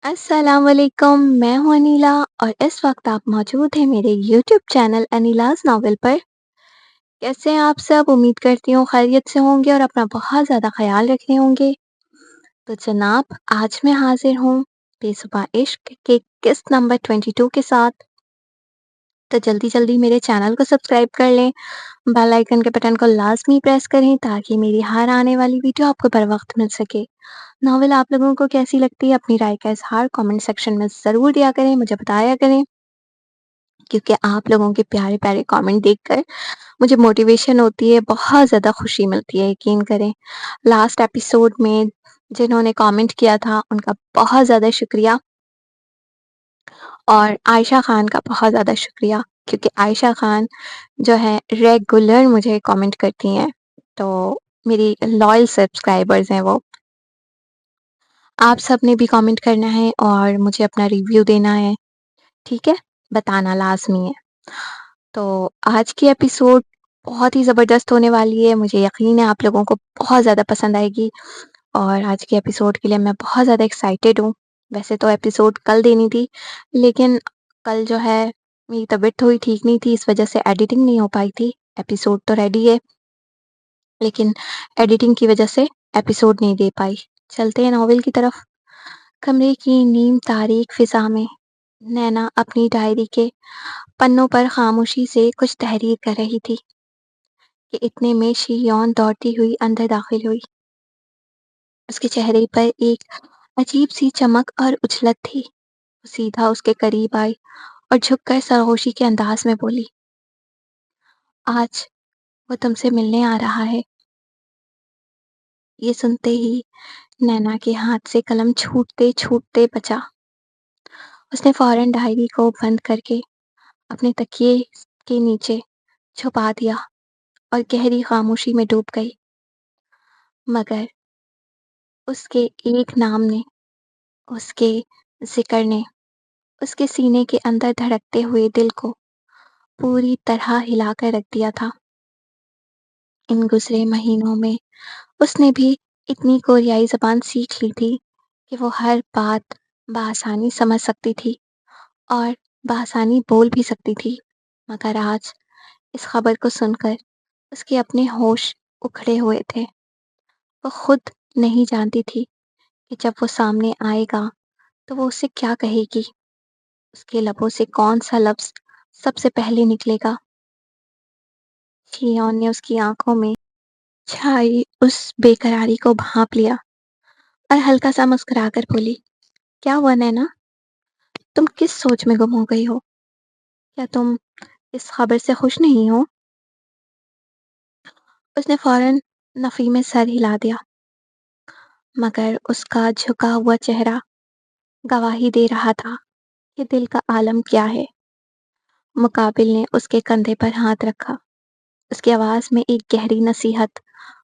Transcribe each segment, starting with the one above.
السلام علیکم، میں ہوں انیلا اور اس وقت آپ موجود ہیں میرے یوٹیوب چینل انیلاز ناول پر۔ کیسے ہیں آپ سب؟ امید کرتی ہوں خیریت سے ہوں گے اور اپنا بہت زیادہ خیال رکھ رہے ہوں گے۔ تو جناب، آج میں حاضر ہوں بے صبح عشق کے قسط نمبر 22 کے ساتھ۔ تو جلدی جلدی میرے چینل کو سبسکرائب کر لیں، بیل آئیکن کے بٹن کو لازمی پریس کریں تاکہ میری ہر آنے والی ویڈیو آپ کو بر وقت مل سکے۔ ناول آپ لوگوں کو کیسی لگتی ہے اپنی رائے کا اظہار کامنٹ سیکشن میں ضرور دیا کریں، مجھے بتایا کریں، کیونکہ آپ لوگوں کے پیارے پیارے کامنٹ دیکھ کر مجھے موٹیویشن ہوتی ہے، بہت زیادہ خوشی ملتی ہے، یقین کریں۔ لاسٹ ایپیسوڈ میں جنہوں نے کامنٹ کیا تھا ان کا بہت زیادہ شکریہ، اور عائشہ خان کا بہت زیادہ شکریہ، کیونکہ عائشہ خان جو ہے ریگولر مجھے کامنٹ کرتی ہیں، تو میری لائل سبسکرائبرز ہیں وہ۔ آپ سب نے بھی کامنٹ کرنا ہے اور مجھے اپنا ریویو دینا ہے، ٹھیک ہے؟ بتانا لازمی ہے۔ تو آج کی ایپیسوڈ بہت ہی زبردست ہونے والی ہے، مجھے یقین ہے آپ لوگوں کو بہت زیادہ پسند آئے گی، اور آج کی ایپیسوڈ کے لیے میں بہت زیادہ ایکسائٹیڈ ہوں۔ ویسے تو ایپیسوڈ کل دینی تھی، لیکن کل جو ہے میری طبیعت تھوڑی ٹھیک نہیں تھی، اس وجہ سے ایڈیٹنگ نہیں ہو پائی تھی۔ ایپیسوڈ تو ریڈی ہے لیکن ایڈیٹنگ کی وجہ سے ایپیسوڈ نہیں دے پائی۔ چلتے ہیں ناول کی طرف۔ کمرے کی نیم تاریک فضا میں نینا اپنی ڈائری کے پنوں پر خاموشی سے کچھ تحریر کر رہی تھی کہ اتنے میں شیون دوڑتی ہوئی اندر داخل ہوئی۔ اس کے چہرے پر ایک عجیب سی چمک اور اچھلت تھی۔ وہ سیدھا اس کے قریب آئی اور جھک کر سرگوشی کے انداز میں بولی، آج وہ تم سے ملنے آ رہا ہے۔ یہ سنتے ہی نینا کے ہاتھ سے قلم چھوٹتے چھوٹتے بچا۔ اس نے فوراً ڈائری کو بند کر کے اپنے تکیے کے نیچے چھپا دیا اور گہری خاموشی میں ڈوب گئی۔ مگر اس کے ایک نام نے، اس کے ذکر نے، اس کے سینے کے اندر دھڑکتے ہوئے دل کو پوری طرح ہلا کر رکھ دیا تھا۔ ان گزرے مہینوں میں اس نے بھی اتنی کوریائی زبان سیکھ لی تھی کہ وہ ہر بات بآسانی سمجھ سکتی تھی اور بآسانی بول بھی سکتی تھی، مگر آج اس خبر کو سن کر اس کے اپنے ہوش اکھڑے ہوئے تھے۔ وہ خود نہیں جانتی تھی کہ جب وہ سامنے آئے گا تو وہ اسے کیا کہے گی، اس کے لبوں سے کون سا لفظ سب سے پہلے نکلے گا۔ شیون نے اس کی آنکھوں میں چھائی اس بے قراری کو بھانپ لیا اور ہلکا سا مسکرا کر بولی، کیا ہوا نینا؟ تم کس سوچ میں گم ہو گئی ہو؟ کیا تم اس خبر سے خوش نہیں ہو؟ اس نے فوراً نفی میں سر ہلا دیا، مگر اس کا جھکا ہوا چہرہ گواہی دے رہا تھا کہ دل کا عالم کیا ہے۔ مقابل نے اس کے کندھے پر ہاتھ رکھا، اس کی آواز میں ایک گہری نصیحت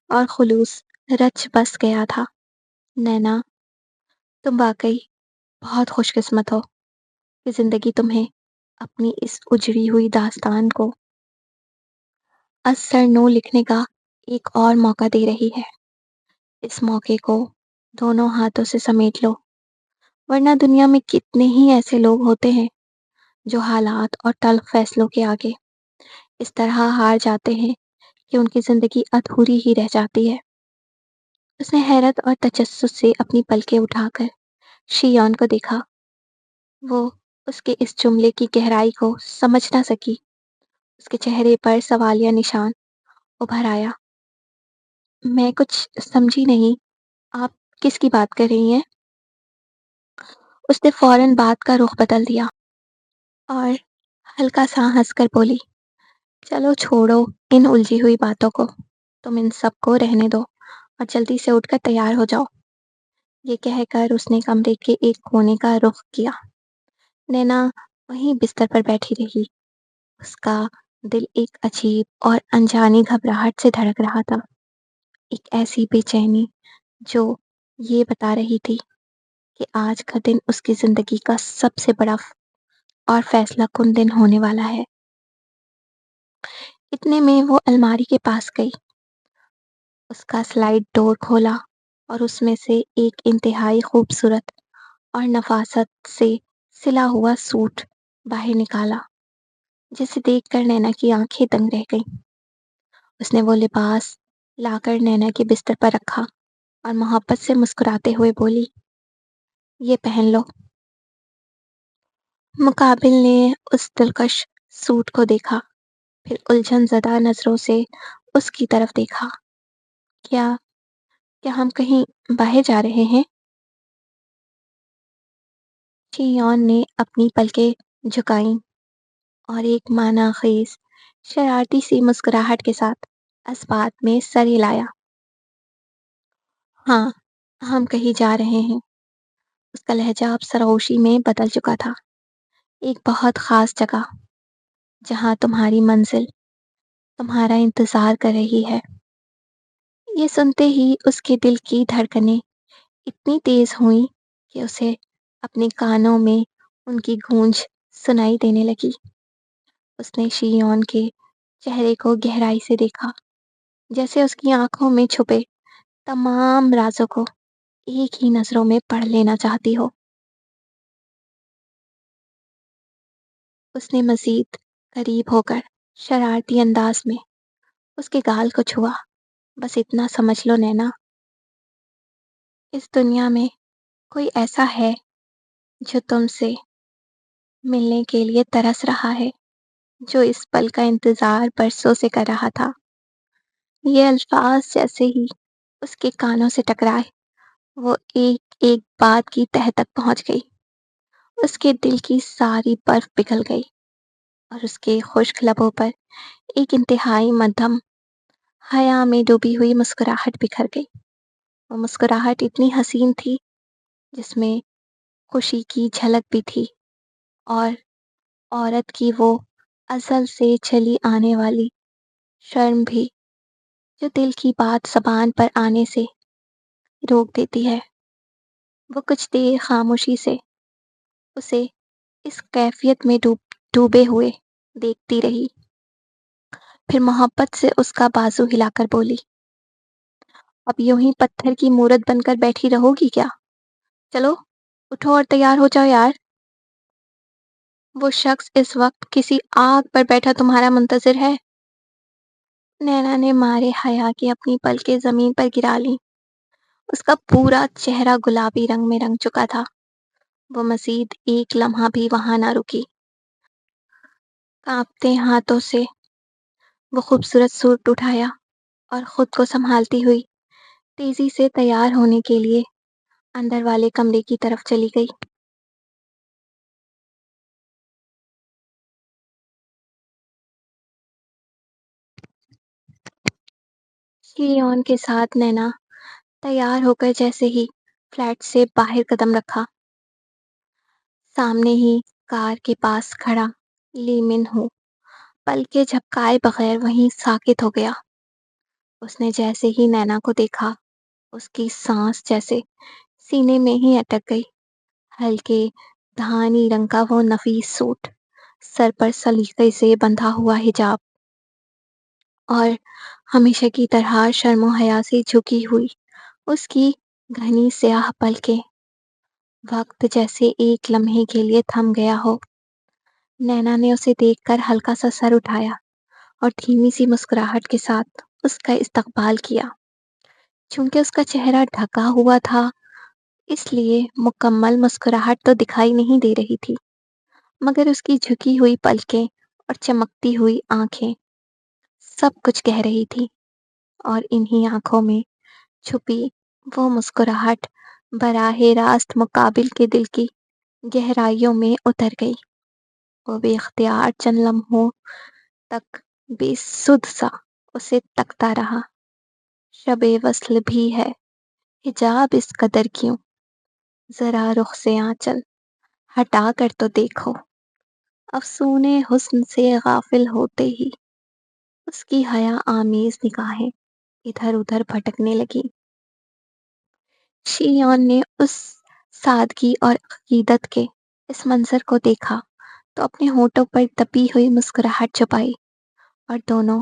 اور خلوص رچ بس گیا تھا، نینا، تم واقعی بہت خوش قسمت ہو کہ زندگی تمہیں اپنی اس اجڑی ہوئی داستان کو از سر نو لکھنے کا ایک اور موقع دے رہی ہے۔ اس موقع کو دونوں ہاتھوں سے سمیٹ لو، ورنہ دنیا میں کتنے ہی ایسے لوگ ہوتے ہیں جو حالات اور تلخ فیصلوں کے آگے اس طرح ہار جاتے ہیں کہ ان کی زندگی ادھوری ہی رہ جاتی ہے۔ اس نے حیرت اور تجسس سے اپنی پلکیں اٹھا کر شیون کو دیکھا۔ وہ اس کے اس جملے کی گہرائی کو سمجھ نہ سکی۔ اس کے چہرے پر سوالیہ نشان ابھر آیا۔ میں کچھ سمجھی نہیں، آپ کس کی بات کر رہی ہیں؟ اس نے فوراً بات کا رخ بدل دیا اور ہلکا سا ہنس کر بولی، چلو چھوڑو ان الجھی ہوئی باتوں کو، تم ان سب کو رہنے دو اور جلدی سے اٹھ کر تیار ہو جاؤ۔ یہ کہہ کر اس نے کمرے کے ایک کونے کا رخ کیا۔ نینا وہیں بستر پر بیٹھی رہی۔ اس کا دل ایک عجیب اور انجانی گھبراہٹ سے دھڑک رہا تھا، ایک ایسی بے چینی جو یہ بتا رہی تھی کہ آج کا دن اس کی زندگی کا سب سے بڑا اور فیصلہ کن دن ہونے والا ہے۔ اتنے میں وہ الماری کے پاس گئی، اس کا سلائڈ ڈور کھولا اور اس میں سے ایک انتہائی خوبصورت اور نفاست سے سلا ہوا سوٹ باہر نکالا، جسے دیکھ کر نینا کی آنکھیں دنگ رہ گئیں۔ اس نے وہ لباس لا کر نینا کے بستر پر رکھا اور محبت سے مسکراتے ہوئے بولی، یہ پہن لو۔ مقابل نے اس دلکش سوٹ کو دیکھا، پھر الجھن زدہ نظروں سے اس کی طرف دیکھا۔ کیا کیا ہم کہیں باہر جا رہے ہیں؟ شیون نے اپنی پلکیں جھکائیں اور ایک معنی خیز شرارتی سی مسکراہٹ کے ساتھ اس بات میں سر ہلایا۔ ہاں، ہم کہیں جا رہے ہیں۔ اس کا لہجہ اب سرگوشی میں بدل چکا تھا۔ ایک بہت خاص جگہ، جہاں تمہاری منزل تمہارا انتظار کر رہی ہے۔ یہ سنتے ہی اس کے دل کی دھڑکنیں اتنی تیز ہوئیں کہ اسے اپنے کانوں میں ان کی گونج سنائی دینے لگی۔ اس نے شیون کے چہرے کو گہرائی سے دیکھا، جیسے اس کی آنکھوں میں چھپے تمام رازوں کو ایک ہی نظروں میں پڑھ لینا چاہتی ہو۔ اس نے مزید قریب ہو کر شرارتی انداز میں اس کے گال کو چھوا۔ بس اتنا سمجھ لو نینا، اس دنیا میں کوئی ایسا ہے جو تم سے ملنے کے لیے ترس رہا ہے، جو اس پل کا انتظار برسوں سے کر رہا تھا۔ یہ الفاظ جیسے ہی اس کے کانوں سے ٹکرائے، وہ ایک ایک بات کی تہہ تک پہنچ گئی۔ اس کے دل کی ساری برف پگھل گئی اور اس کے خشک لبوں پر ایک انتہائی مدھم حیا میں ڈوبی ہوئی مسکراہٹ بکھر گئی۔ وہ مسکراہٹ اتنی حسین تھی، جس میں خوشی کی جھلک بھی تھی، اور عورت کی وہ ازل سے چلی آنے والی شرم بھی، جو دل کی بات زبان پر آنے سے روک دیتی ہے۔ وہ کچھ دیر خاموشی سے اسے اس کیفیت میں ڈوبے ہوئے دیکھتی رہی، پھر محبت سے اس کا بازو ہلا کر بولی، اب یوں ہی پتھر کی مورت بن کر بیٹھی رہو گی کیا؟ چلو اٹھو اور تیار ہو جاؤ یار۔ وہ شخص اس وقت کسی آگ پر بیٹھا تمہارا منتظر ہے۔ نینا نے مارے حیا کی اپنی پلکیں زمین پر گرا لیں۔ اس کا پورا چہرہ گلابی رنگ میں رنگ چکا تھا۔ وہ مزید ایک لمحہ بھی وہاں نہ رکی۔ کانپتے ہاتھوں سے وہ خوبصورت سوٹ اٹھایا اور خود کو سنبھالتی ہوئی تیزی سے تیار ہونے کے لیے اندر والے کمرے کی طرف چلی گئی۔ شیون کے ساتھ نینا تیار ہو کر جیسے ہی فلیٹ سے باہر قدم رکھا، سامنے ہی کار کے پاس کھڑا لیمن ہو پلکیں جھپکائے بغیر وہیں ساکت ہو گیا۔ اس نے جیسے ہی نینا کو دیکھا، اس کی سانس جیسے سینے میں ہی اٹک گئی۔ ہلکے دھانی رنگ کا وہ نفیس سوٹ، سر پر سلیقے سے بندھا ہوا حجاب، اور ہمیشہ کی طرح شرم و حیا سے جھکی ہوئی اس کی گھنی سیاہ پلکیں، وقت جیسے ایک لمحے کے لیے تھم گیا ہو۔ نینا نے اسے دیکھ کر ہلکا سا سر اٹھایا اور دھیمی سی مسکراہٹ کے ساتھ اس کا استقبال کیا۔ چونکہ اس کا چہرہ ڈھکا ہوا تھا، اس لیے مکمل مسکراہٹ تو دکھائی نہیں دے رہی تھی، مگر اس کی جھکی ہوئی پلکیں اور چمکتی ہوئی آنکھیں سب کچھ کہہ رہی تھی، اور انہی آنکھوں میں چھپی وہ مسکراہٹ براہ راست مقابل کے دل کی گہرائیوں میں اتر گئی۔ وہ بے اختیار چند لمحوں تک بے سدھ سا اسے تکتا رہا۔ شب وصل بھی ہے، حجاب اس قدر کیوں، ذرا رخ سے آنچل ہٹا کر تو دیکھو۔ افسون حسن سے غافل ہوتے ہی اس کی حیا آمیز نگاہیں ادھر ادھر بھٹکنے لگی۔ شیون نے اس سادگی اور عقیدت کے اس منظر کو دیکھا تو اپنے ہونٹوں پر دبی ہوئی مسکراہٹ چھپائی، اور دونوں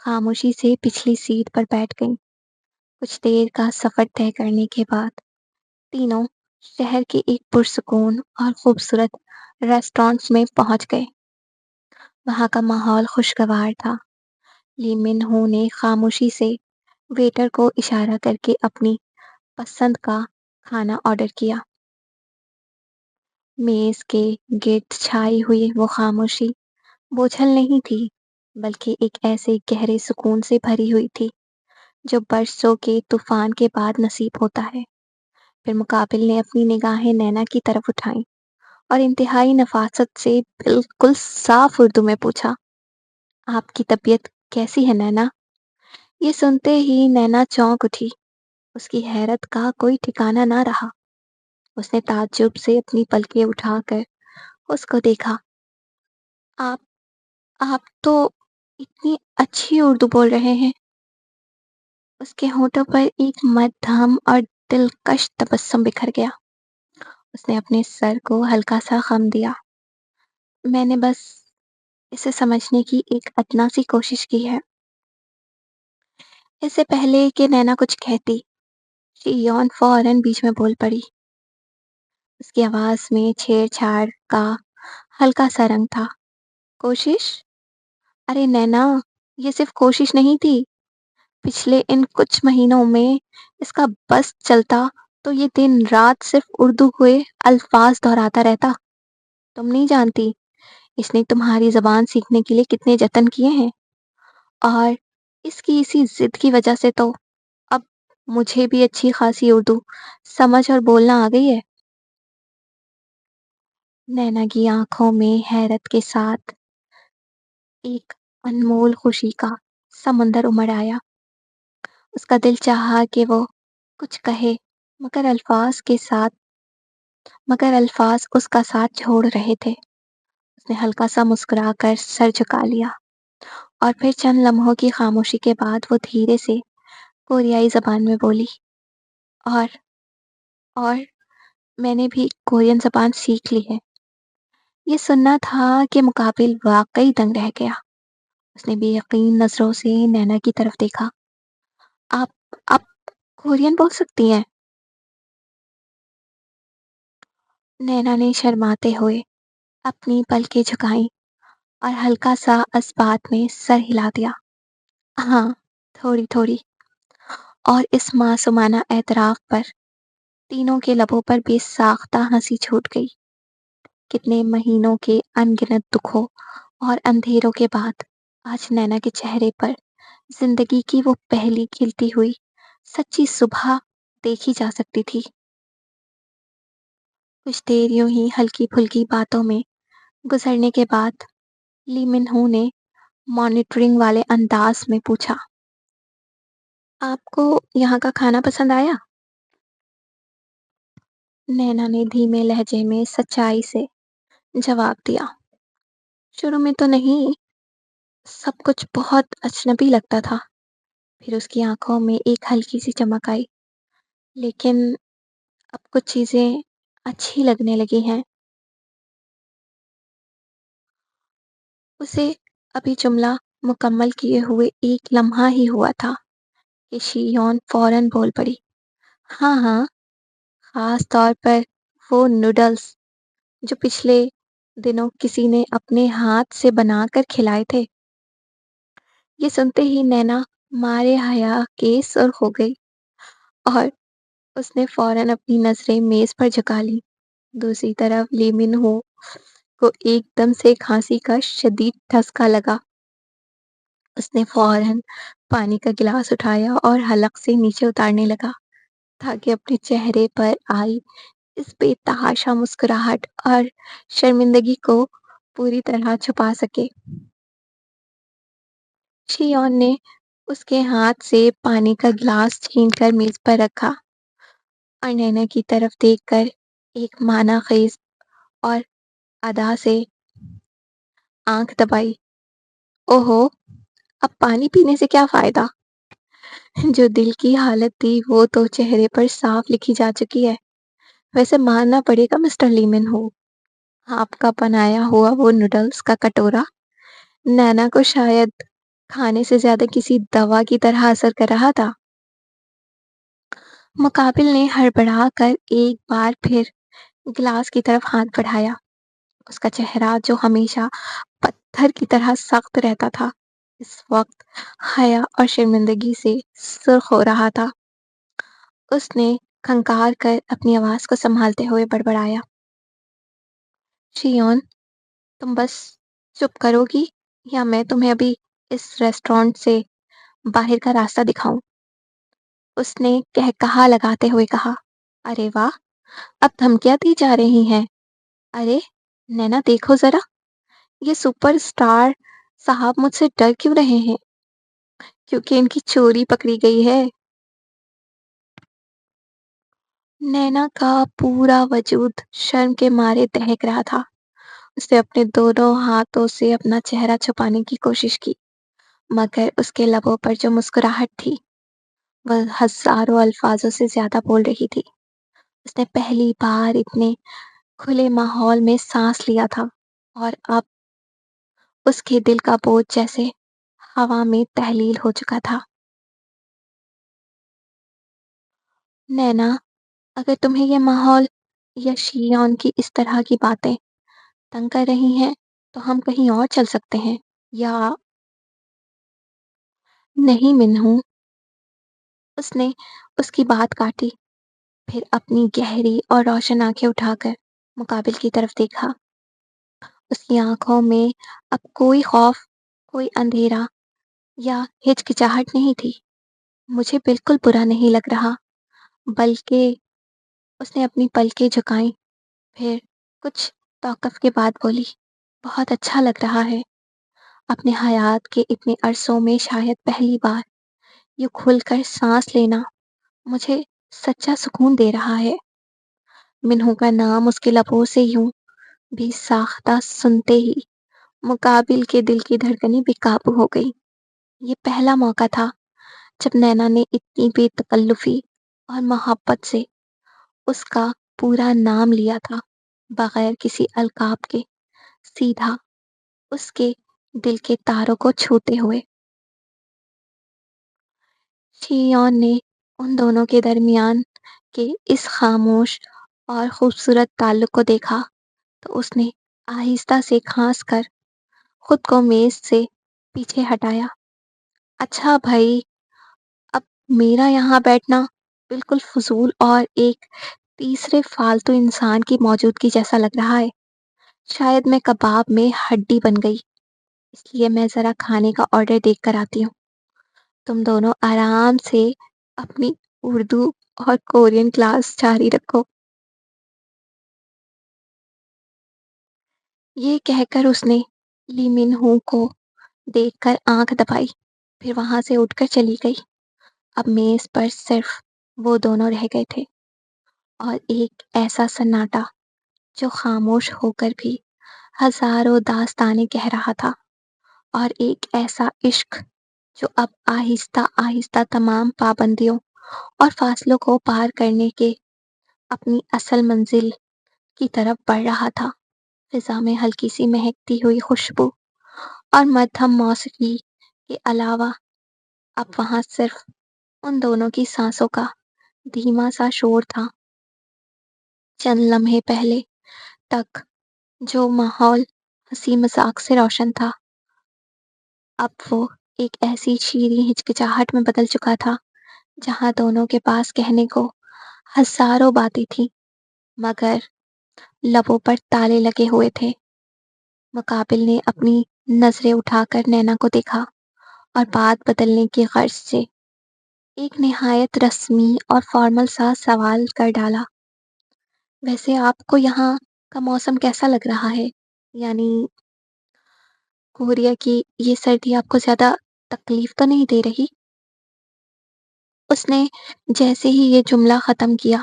خاموشی سے پچھلی سیٹ پر بیٹھ گئیں۔ کچھ دیر کا سفر طے کرنے کے بعد تینوں شہر کے ایک پرسکون اور خوبصورت ریسٹورانٹ میں پہنچ گئے۔ وہاں کا ماحول خوشگوار تھا۔ لی من ہو نے خاموشی سے ویٹر کو اشارہ کر کے اپنی پسند کا کھانا آرڈر کیا۔ میز کے گرد چھائی ہوئی وہ خاموشی بوجھل نہیں تھی، بلکہ ایک ایسے گہرے سکون سے بھری ہوئی تھی جو برسوں کے طوفان کے بعد نصیب ہوتا ہے۔ پھر مقابل نے اپنی نگاہیں نینا کی طرف اٹھائیں اور انتہائی نفاست سے بالکل صاف اردو میں پوچھا، آپ کی طبیعت کیسی ہے نینا؟ یہ سنتے ہی نینا چونک اٹھی۔ اس کی حیرت کا کوئی ٹھکانہ نہ رہا۔ اس نے تعجب سے اپنی پلکیں اٹھا کر اس کو دیکھا۔ آپ آپ تو اتنی اچھی اردو بول رہے ہیں۔ اس کے ہونٹوں پر ایک مدھم اور دلکش تبسم بکھر گیا۔ اس نے اپنے سر کو ہلکا سا خم دیا۔ میں نے بس اسے سمجھنے کی ایک ادنا سی کوشش کی ہے۔ اس سے پہلے کہ نینا کچھ کہتی، شیون فوراً بیچ میں بول پڑی۔ اس کی آواز میں چھیڑ چھاڑ کا ہلکا سا رنگ تھا۔ کوشش؟ ارے نینا، یہ صرف کوشش نہیں تھی۔ پچھلے ان کچھ مہینوں میں اس کا بس چلتا تو یہ دن رات صرف اردو ہوئے الفاظ دہراتا رہتا۔ تم نہیں جانتی اس نے تمہاری زبان سیکھنے کے لیے کتنے جتن کیے ہیں، اور اس کی اسی ضد کی وجہ سے تو اب مجھے بھی اچھی خاصی اردو سمجھ اور بولنا آ گئی ہے۔ نینا کی آنکھوں میں حیرت کے ساتھ ایک انمول خوشی کا سمندر امڑ آیا۔ اس کا دل چاہا کہ وہ کچھ کہے، مگر الفاظ اس کا ساتھ چھوڑ رہے تھے۔ اس نے ہلکا سا مسکرا کر سر جھکا لیا، اور پھر چند لمحوں کی خاموشی کے بعد وہ دھیرے سے کوریائی زبان میں بولی، اور اور میں نے بھی کورین زبان سیکھ لی ہے۔ یہ سننا تھا کہ مقابل واقعی دنگ رہ گیا۔ اس نے بے یقین نظروں سے نینا کی طرف دیکھا۔ آپ کورین بول سکتی ہیں؟ نینا نے شرماتے ہوئے اپنی پلکیں جھکائیں اور ہلکا سا اس بات میں سر ہلا دیا۔ ہاں، تھوڑی تھوڑی۔ اور اس معصومانہ اعتراف پر تینوں کے لبوں پر بے ساختہ ہنسی چھوٹ گئی۔ کتنے مہینوں کے ان گنت دکھوں اور اندھیروں کے بعد آج نینا کے چہرے پر زندگی کی وہ پہلی کھلتی ہوئی سچی صبح دیکھی جا سکتی تھی۔ کچھ دیر یوں ہی ہلکی پھلکی باتوں میں گزرنے کے بعد لی من ہو نے مانیٹرنگ والے انداز میں پوچھا، آپ کو یہاں کا کھانا پسند آیا؟ نینا نے دھیمے لہجے میں سچائی سے جواب دیا، شروع میں تو نہیں، سب کچھ بہت اجنبی لگتا تھا۔ پھر اس کی آنکھوں میں ایک ہلکی سی چمک آئی، لیکن اب کچھ چیزیں اچھی لگنے لگی ہیں۔ اسے ابھی جملہ مکمل کیے ہوئے ایک لمحہ ہی ہوا تھا کہ شیون فوراً بول پڑی، ہاں ہاں، خاص طور پر وہ نوڈلز جو پچھلے دنوں کسی نے اپنے ہاتھ سے بنا کر کھلائے تھے۔ یہ سنتے ہی نینا مارے حیا کے سرخ ہو گئی، اور اس نے فوراً اپنی نظریں میز پر جھکا لی۔ دوسری طرف لی من ہو کو ایک دم سے کھانسی کا شدید ٹھسکا لگا۔ اس نے فوراً پانی کا گلاس اٹھایا اور حلق سے نیچے اتارنے لگا تاکہ اپنے چہرے پر آئی اس بے تحاشا مسکراہٹ اور شرمندگی کو پوری طرح چھپا سکے۔ شیون نے اس کے ہاتھ سے پانی کا گلاس چھین کر میز پر رکھا اور نینا کی طرف دیکھ کر ایک معنی خیز اور ادا سے آنکھ دبائی، اوہو، اب پانی پینے سے کیا فائدہ؟ جو دل کی حالت تھی وہ تو چہرے پر صاف لکھی جا چکی ہے۔ ویسے ماننا پڑے گا مسٹر لیمن ہو، آپ کا بنایا ہوا وہ نوڈلز کا کٹورا نینا کو شاید کھانے سے زیادہ کسی دوا کی طرح اثر کر رہا تھا۔ مقابل نے ہڑبڑا کر ایک بار پھر گلاس کی طرف ہاتھ بڑھایا۔ اس کا چہرہ جو ہمیشہ پتھر کی طرح سخت رہتا تھا اس وقت حیا اور شرمندگی سے سرخ ہو رہا تھا۔ اس نے کھنکار کر اپنی آواز کو سنبھالتے ہوئے بڑبڑایا، شیون، تم بس چپ کرو گی یا میں تمہیں ابھی اس ریسٹورانٹ سے باہر کا راستہ دکھاؤں؟ اس نے کہا لگاتے ہوئے کہا۔ ارے واہ، اب دھمکیاں دی جا رہی ہیں۔ ارے نینا دیکھو ذرا، یہ سپر اسٹار صاحب مجھ سے ڈر کیوں رہے ہیں؟ کیونکہ ان کی چوری پکڑی گئی ہے۔ نینا کا پورا وجود شرم کے مارے دہک رہا تھا۔ اس نے اپنے دونوں ہاتھوں سے اپنا چہرہ چھپانے کی کوشش کی، مگر اس کے لبوں پر جو مسکراہٹ تھی وہ ہزاروں الفاظوں سے زیادہ بول رہی تھی۔ اس نے پہلی بار اتنے کھلے ماحول میں سانس لیا تھا اور اب اس کے دل کا بوجھ جیسے ہوا میں تحلیل ہو چکا تھا۔ نینا، اگر تمہیں یہ ماحول یا شیون کی اس طرح کی باتیں تنگ کر رہی ہیں تو ہم کہیں اور چل سکتے ہیں، یا نہیں منہوں؟ اس نے اس کی بات کاٹی، پھر اپنی گہری اور روشن آنکھیں اٹھا کر مقابل کی طرف دیکھا۔ اس کی آنکھوں میں اب کوئی خوف، کوئی اندھیرا یا ہچکچاہٹ نہیں تھی۔ مجھے بالکل برا نہیں لگ رہا، بلکہ اس نے اپنی پلکیں جھکائیں، پھر کچھ توقف کے بعد بولی، بہت اچھا لگ رہا ہے۔ اپنے حیات کے اتنے عرصوں میں شاید پہلی بار یہ کھل کر سانس لینا مجھے سچا سکون دے رہا ہے۔ منہوں کا نام اس کے لبوں سے یوں بھی ساختہ سنتے ہی مقابل کے دل کی دھڑکنیں بے قابو ہو گئی۔ یہ پہلا موقع تھا جب نینا نے اتنی بے تکلفی اور محبت سے اس کا پورا نام لیا تھا، بغیر کسی القاب کے، سیدھا اس کے دل کے تاروں کو چھوتے ہوئے۔ شیون نے ان دونوں کے درمیان کے اس خاموش اور خوبصورت تعلق کو دیکھا تو اس نے آہستہ سے کھانس کر خود کو میز سے پیچھے ہٹایا۔ اچھا بھائی، اب میرا یہاں بیٹھنا بالکل فضول اور ایک تیسرے فالتو انسان کی موجودگی جیسا لگ رہا ہے۔ شاید میں کباب میں ہڈی بن گئی، اس لیے میں ذرا کھانے کا آرڈر دیکھ کر آتی ہوں۔ تم دونوں آرام سے اپنی اردو اور کورین کلاس جاری رکھو۔ یہ کہہ کر اس نے لی من ہو کو دیکھ کر آنکھ دبائی، پھر وہاں سے اٹھ کر چلی گئی۔ اب میز پر صرف وہ دونوں رہ گئے تھے اور ایک ایسا سناٹا جو خاموش ہو کر بھی ہزاروں داستانیں کہہ رہا تھا، اور ایک ایسا عشق جو اب آہستہ آہستہ تمام پابندیوں اور فاصلوں کو پار کرنے کے اپنی اصل منزل کی طرف بڑھ رہا تھا۔ فضا میں ہلکی سی مہکتی ہوئی خوشبو اور مدھم موسیقی کے علاوہ اب وہاں صرف ان دونوں کی سانسوں کا دھیما سا شور تھا۔ چند لمحے پہلے تک جو ماحول ہنسی مذاق سے روشن تھا، اب وہ ایک ایسی شیریں ہچکچاہٹ میں بدل چکا تھا جہاں دونوں کے پاس کہنے کو ہزاروں باتیں تھیں، مگر لبوں پر تالے لگے ہوئے تھے۔ مقابل نے اپنی نظریں اٹھا کر نینا کو دیکھا اور بات بدلنے کی غرض سے ایک نہایت رسمی اور فارمل سا سوال کر ڈالا، ویسے آپ کو یہاں کا موسم کیسا لگ رہا ہے؟ یعنی کوریا کی یہ سردی آپ کو زیادہ تکلیف تو نہیں دے رہی؟ اس نے جیسے ہی یہ جملہ ختم کیا،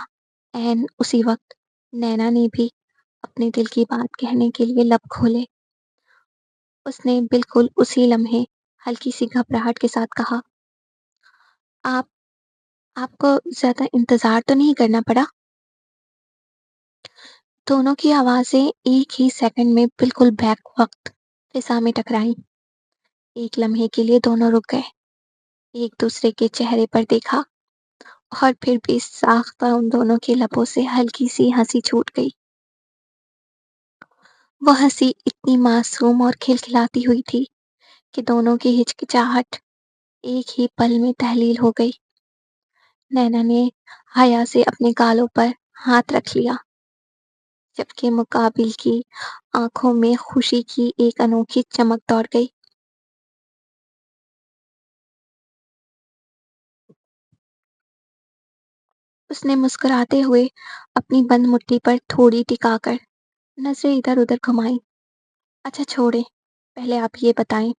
عین اسی وقت نینا نے بھی اپنے دل کی بات کہنے کے لیے لب کھولے۔ اس نے بالکل اسی لمحے ہلکی سی گھبراہٹ کے ساتھ کہا، آپ آپ کو زیادہ انتظار تو نہیں کرنا پڑا؟ دونوں کی آوازیں ایک ہی سیکنڈ میں بالکل بیک وقت فضا میں ٹکرائیں۔ ایک لمحے کے لیے دونوں رک گئے، ایک دوسرے کے چہرے پر دیکھا اور پھر بے ساختہ ان دونوں کے لبوں سے ہلکی سی ہنسی چھوٹ گئی۔ وہ ہنسی اتنی معصوم اور کھلکھلاتی ہوئی تھی کہ دونوں کی ہچکچاہٹ ایک ہی پل میں تحلیل ہو گئی۔ نینا نے حیا سے اپنے گالوں پر ہاتھ رکھ لیا، جبکہ مقابل کی آنکھوں میں خوشی کی ایک انوکھی چمک دوڑ گئی۔ اس نے مسکراتے ہوئے اپنی بند مٹھی پر تھوڑی ٹکا کر نظریں ادھر ادھر گھمائی۔ اچھا چھوڑے، پہلے آپ یہ بتائیں،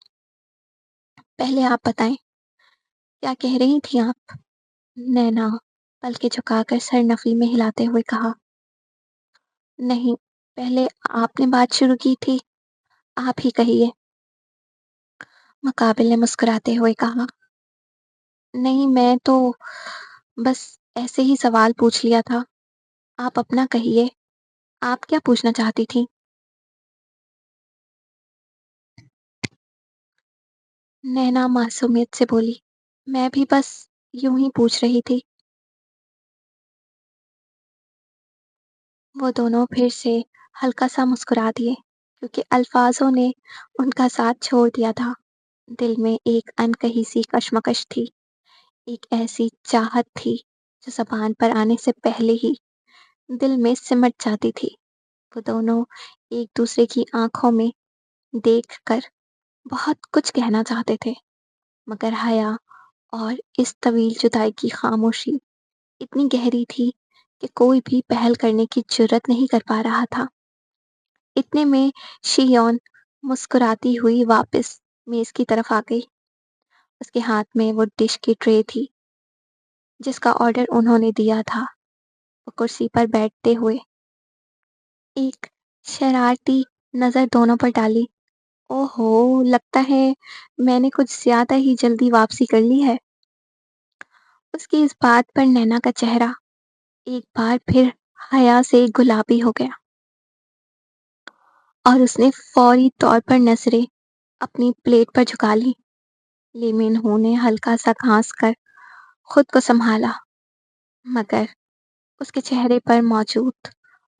پہلے آپ بتائیں، کیا کہہ رہی تھیں آپ؟ نینا پلکیں جھکا کر سر نفی میں ہلاتے ہوئے کہا۔ نہیں، پہلے آپ نے بات شروع کی تھی، آپ ہی کہیے، مقابل نے مسکراتے ہوئے کہا۔ نہیں، میں تو بس ایسے ہی سوال پوچھ لیا تھا، آپ اپنا کہیے، آپ کیا پوچھنا چاہتی تھیں؟ نینا معصومیت سے بولی۔ میں بھی بس یوں ہی پوچھ رہی تھی۔ وہ دونوں پھر سے ہلکا سا مسکرا دیے، کیونکہ الفاظوں نے ان کا ساتھ چھوڑ دیا تھا۔ دل میں ایک انکہی سی کشمکش تھی، ایک ایسی چاہت تھی جو زبان پر آنے سے پہلے ہی دل میں سمٹ جاتی تھی۔ وہ دونوں ایک دوسرے کی آنکھوں میں دیکھ کر بہت کچھ کہنا چاہتے تھے، مگر حیا اور اس طویل جدائی کی خاموشی اتنی گہری تھی کہ کوئی بھی پہل کرنے کی جرت نہیں کر پا رہا تھا۔ اتنے میں شیون مسکراتی ہوئی واپس میز کی طرف آ گئی۔ اس کے ہاتھ میں وہ ڈش کی ٹرے تھی جس کا آرڈر انہوں نے دیا تھا۔ وہ کرسی پر بیٹھتے ہوئے ایک شرارتی نظر دونوں پر ڈالی۔ او ہو، لگتا ہے میں نے کچھ زیادہ ہی جلدی واپسی کر لی ہے۔ اس کی اس بات پر نینا کا چہرہ ایک بار پھر حیا سے گلابی ہو گیا، اور اس نے فوری طور پر نظریں اپنی پلیٹ پر جھکا لی۔ لیمن ہو نے ہلکا سا گھانس کر خود کو سنبھالا، مگر اس کے چہرے پر موجود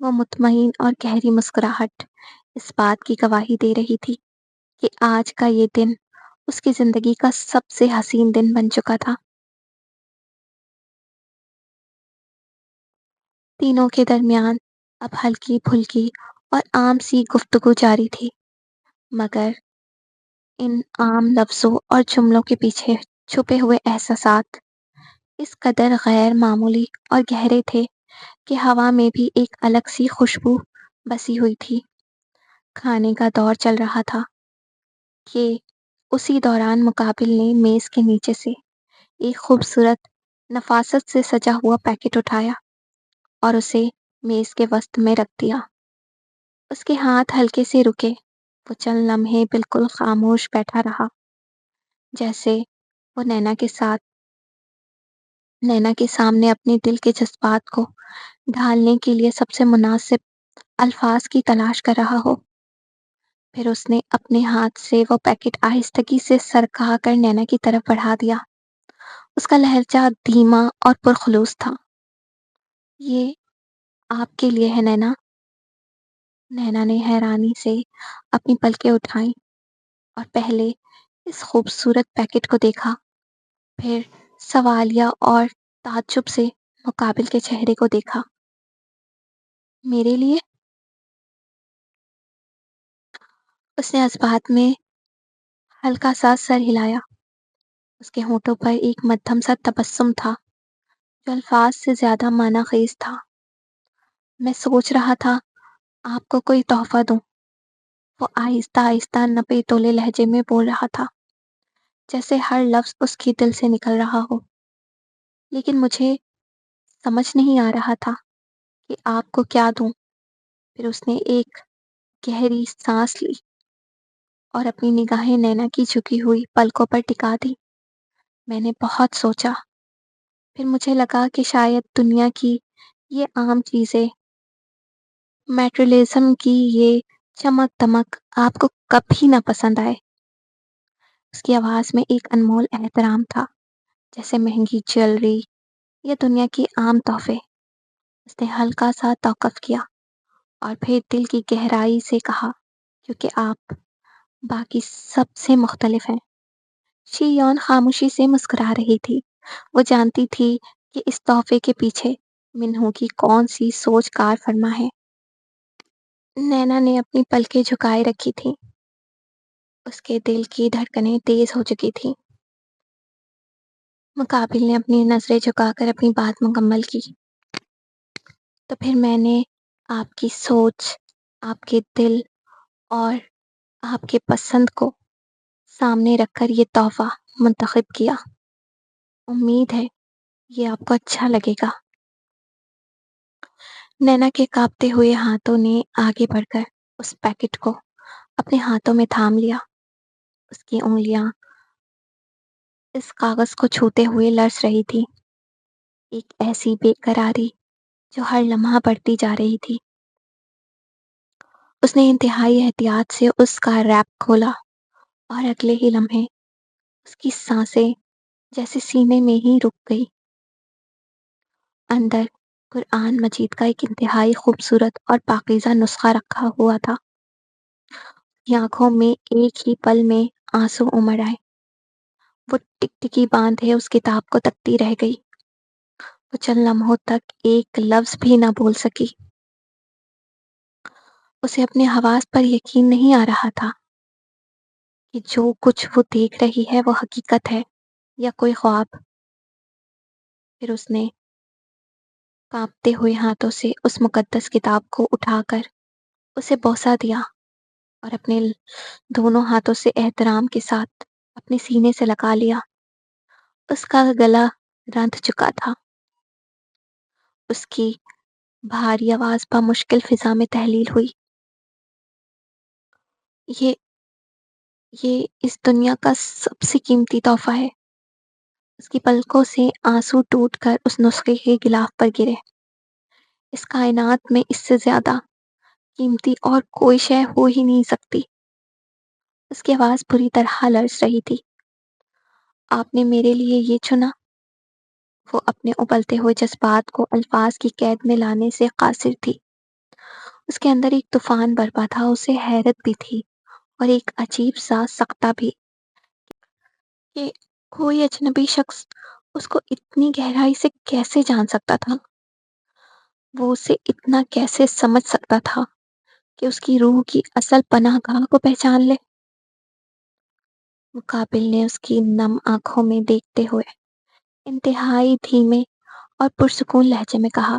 وہ مطمئن اور گہری مسکراہٹ اس بات کی گواہی دے رہی تھی کہ آج کا یہ دن اس کی زندگی کا سب سے حسین دن بن چکا تھا۔ تینوں کے درمیان اب ہلکی پھلکی اور عام سی گفتگو جاری تھی، مگر ان عام لفظوں اور جملوں کے پیچھے چھپے ہوئے احساسات اس قدر غیر معمولی اور گہرے تھے کہ ہوا میں بھی ایک الگ سی خوشبو بسی ہوئی تھی۔ کھانے کا دور چل رہا تھا کہ اسی دوران مقابل نے میز کے نیچے سے ایک خوبصورت نفاست سے سجا ہوا پیکٹ اٹھایا اور اسے میز کے وسط میں رکھ دیا۔ اس کے ہاتھ ہلکے سے رکے، وہ چند لمحے بالکل خاموش بیٹھا رہا، جیسے وہ نینا کے سامنے اپنے دل کے جذبات کو ڈھالنے کے لیے سب سے مناسب الفاظ کی تلاش کر رہا ہو۔ پھر اس نے اپنے ہاتھ سے وہ پیکٹ آہستگی سے سرکا کر نینا کی طرف بڑھا دیا۔ اس کا لہجہ دھیما اور پرخلوص تھا۔ یہ آپ کے لیے ہے نینا۔ نینا نے حیرانی سے اپنی پلکیں اٹھائیں اور پہلے اس خوبصورت پیکٹ کو دیکھا، پھر سوالیہ اور تعجب سے مقابل کے چہرے کو دیکھا۔ میرے لیے؟ اس نے اس بات میں ہلکا سا سر ہلایا۔ اس کے ہونٹوں پر ایک مدھم سا تبسم تھا جو الفاظ سے زیادہ معنی خیز تھا۔ میں سوچ رہا تھا آپ کو کوئی تحفہ دوں۔ وہ آہستہ آہستہ نپے تولے لہجے میں بول رہا تھا، جیسے ہر لفظ اس کے دل سے نکل رہا ہو، لیکن مجھے سمجھ نہیں آ رہا تھا کہ آپ کو کیا دوں۔ پھر اس نے ایک گہری سانس لی اور اپنی نگاہیں نینا کی جھکی ہوئی پلکوں پر ٹکا دی۔ میں نے بہت سوچا، پھر مجھے لگا کہ شاید دنیا کی یہ عام چیزیں، میٹریلزم کی یہ چمک دمک آپ کو کبھی نہ پسند آئے۔ اس کی آواز میں ایک انمول احترام تھا، جیسے مہنگی جویلری یہ دنیا کی عام تحفے۔ اس نے ہلکا سا توقف کیا اور پھر دل کی گہرائی سے کہا، کیونکہ آپ باقی سب سے مختلف ہیں۔ شی یون خاموشی سے مسکرا رہی تھی۔ وہ جانتی تھی کہ اس تحفے کے پیچھے منہو کی کون سی سوچ کار فرما ہے۔ نینا نے اپنی پلکیں جھکائے رکھی تھی۔ اس کے دل کی دھڑکنیں تیز ہو چکی تھی۔ مقابل نے اپنی نظریں جھکا کر اپنی بات مکمل کی۔ تو پھر میں نے آپ کی سوچ، آپ کے دل اور آپ کے پسند کو سامنے رکھ کر یہ تحفہ منتخب کیا۔ امید ہے یہ آپ کو اچھا لگے گا۔ نینا کے کانپتے ہوئے ہاتھوں نے آگے بڑھ کر اس پیکٹ کو اپنے ہاتھوں میں تھام لیا۔ اس کی انگلیاں اس کاغذ کو چھوتے ہوئے لرز رہی تھی، ایک ایسی بے قراری جو ہر لمحہ بڑھتی جا رہی تھی۔ اس نے انتہائی احتیاط سے اس کا ریپ کھولا اور اگلے ہی لمحے اس کی سانسیں جیسے سینے میں ہی رک گئی۔ اندر قرآن مجید کا ایک انتہائی خوبصورت اور پاکیزہ نسخہ رکھا ہوا تھا۔ کی آنکھوں میں ایک ہی پل میں آنسو امڑ آئے۔ وہ ٹکٹکی باندھے اس کتاب کو تکتی رہ گئی۔ وہ چند لمحوں تک ایک لفظ بھی نہ بول سکی۔ اسے اپنے حواس پر یقین نہیں آ رہا تھا کہ جو کچھ وہ دیکھ رہی ہے وہ حقیقت ہے یا کوئی خواب۔ پھر اس نے کانپتے ہوئے ہاتھوں سے اس مقدس کتاب کو اٹھا کر اسے بوسہ دیا اور اپنے دونوں ہاتھوں سے احترام کے ساتھ اپنے سینے سے لگا لیا۔ اس کا گلا رنت چکا تھا۔ اس کی بھاری آواز بمشکل فضا میں تحلیل ہوئی۔ یہ یہ اس دنیا کا سب سے قیمتی تحفہ ہے۔ اس کی پلکوں سے آنسو ٹوٹ کر اس نسخے کے غلاف پر گرے۔ اس کائنات میں اس سے زیادہ قیمتی اور کوئی شے ہو ہی نہیں سکتی۔ اس کی آواز بری طرح لرز رہی تھی۔ آپ نے میرے لیے یہ چنا؟ وہ اپنے ابلتے ہوئے جذبات کو الفاظ کی قید میں لانے سے قاصر تھی۔ اس کے اندر ایک طوفان برپا تھا۔ اسے حیرت بھی تھی اور ایک عجیب سا سکتہ بھی کہ کوئی اجنبی شخص اس کو اتنی گہرائی سے کیسے جان سکتا تھا۔ وہ اسے اتنا کیسے سمجھ سکتا تھا کہ اس کی روح کی اصل پناہ گاہ کو پہچان لے۔ مقابل نے اس کی نم آنکھوں میں دیکھتے ہوئے انتہائی دھیمے اور پرسکون لہجے میں کہا،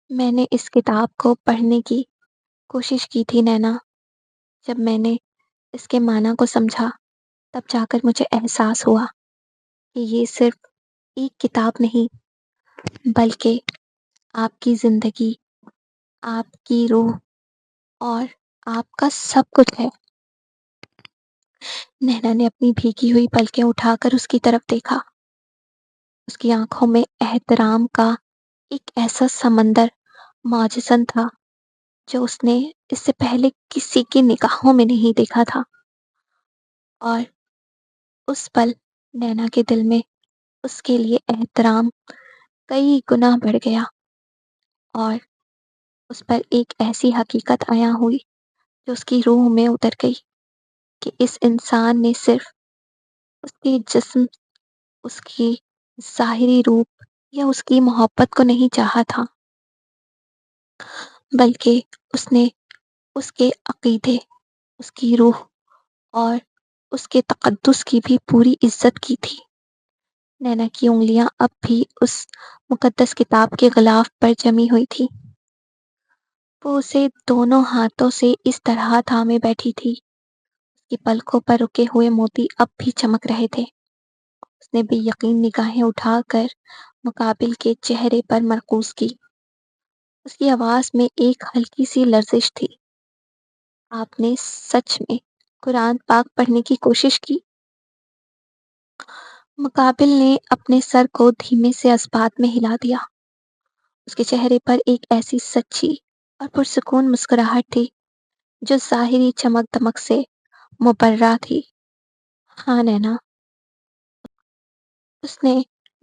میں نے اس کتاب کو پڑھنے کی کوشش کی تھی نینا۔ جب میں نے اس کے معنی کو سمجھا تب جا کر مجھے احساس ہوا کہ یہ صرف ایک کتاب نہیں بلکہ آپ کی زندگی، آپ کی روح اور آپ کا سب کچھ ہے۔ نینا نے اپنی بھیگی ہوئی پلکیں اٹھا کر اس کی طرف دیکھا۔ اس کی آنکھوں میں احترام کا ایک ایسا سمندر معجزن تھا جو اس نے اس سے پہلے کسی کی نگاہوں میں نہیں دیکھا تھا۔ اور اس پل نینا کے دل میں اس کے لیے احترام کئی گنا بڑھ گیا اور اس پر ایک ایسی حقیقت عیاں ہوئی جو اس کی روح میں اتر گئی کہ اس انسان نے صرف اس کے جسم، اس کی ظاہری روپ یا اس کی محبت کو نہیں چاہا تھا، بلکہ اس نے اس کے عقیدے، اس کی روح اور اس کے تقدس کی بھی پوری عزت کی تھی۔ نینا کی انگلیاں اب بھی اس مقدس کتاب کے غلاف پر جمی ہوئی تھی۔ وہ اسے دونوں ہاتھوں سے اس طرح تھامے بیٹھی تھی۔ اس کی پلکوں پر رکے ہوئے موتی اب بھی چمک رہے تھے۔ اس نے بے یقین نگاہیں اٹھا کر مقابل کے چہرے پر مرکوز کی۔ اس کی آواز میں ایک ہلکی سی لرزش تھی۔ آپ نے سچ میں قرآن پاک پڑھنے کی کوشش کی؟ مقابل نے اپنے سر کو دھیمے سے اسبات میں ہلا دیا۔ اس کے چہرے پر ایک ایسی سچی اور پرسکون مسکراہٹ تھی جو ظاہری چمک دمک سے مبرہ تھی۔ ہاں نینا، اس نے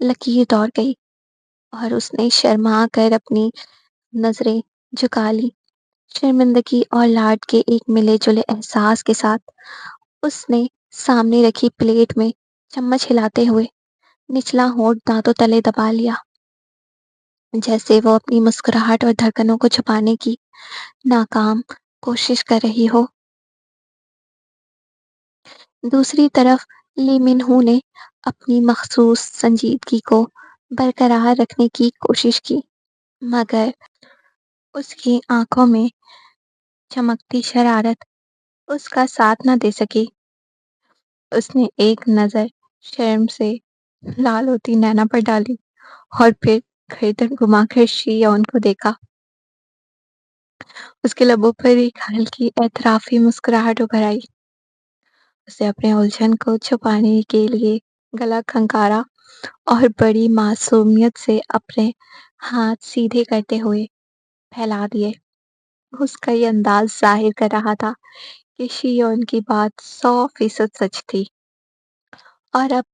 لکیر دوڑ گئی اور اس نے شرما کر اپنی نظریں جھکا لی۔ شرمندگی اور لاڈ کے ایک ملے جلے احساس کے ساتھ اس نے سامنے رکھی پلیٹ میں چمچ ہلاتے ہوئے نچلا ہونٹ دانتوں تلے دبا لیا، جیسے وہ اپنی مسکراہٹ اور دھڑکنوں کو چھپانے کی ناکام کوشش کر رہی ہو۔ دوسری طرف لی من ہو نے اپنی مخصوص سنجیدگی کو برقرار رکھنے کی کوشش کی، مگر اس کی آنکھوں میں چمکتی شرارت اس کا ساتھ نہ دے سکی۔ اس نے ایک نظر شرم سے لال ہوتی نینا پر ڈالی اور پھر گردن گھما کر شیون کو دیکھا۔ اس کے لبوں پر ایک ہلکی اعترافی مسکراہٹ ابھر آئی۔ اسے اپنے الجھن کو چھپانے کے لیے گلا کھنکارا اور بڑی معصومیت سے اپنے ہاتھ سیدھے کرتے ہوئے پھیلا دیے۔ اس کا یہ انداز ظاہر کر رہا تھا کہ شیون کی بات 100% سچ تھی اور اب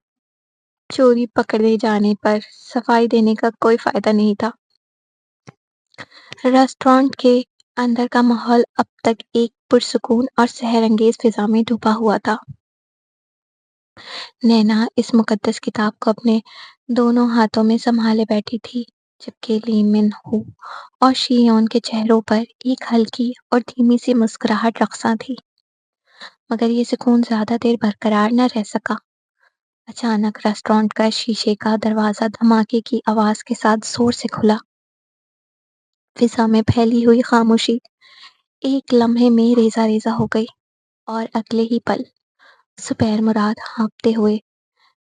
چوری پکڑے جانے پر صفائی دینے کا کوئی فائدہ نہیں تھا۔ ریسٹورانٹ کے اندر کا ماحول اب تک ایک پرسکون اور سحر انگیز فضا میں ڈوبا ہوا تھا۔ نینا اس مقدس کتاب کو اپنے دونوں ہاتھوں میں سنبھالے بیٹھی تھی، جبکہ لی من ہو اور شیون کے چہروں پر ایک ہلکی اور دھیمی سی مسکراہٹ رقصاں تھی، مگر یہ سکون زیادہ دیر برقرار نہ رہ سکا۔ اچانک ریسٹورانٹ کا شیشے کا دروازہ دھماکے کی آواز کے ساتھ زور سے کھلا۔ فضا میں پھیلی ہوئی خاموشی ایک لمحے میں ریزہ ریزہ ہو گئی اور اگلے ہی پل زبیر مراد ہانپتے ہوئے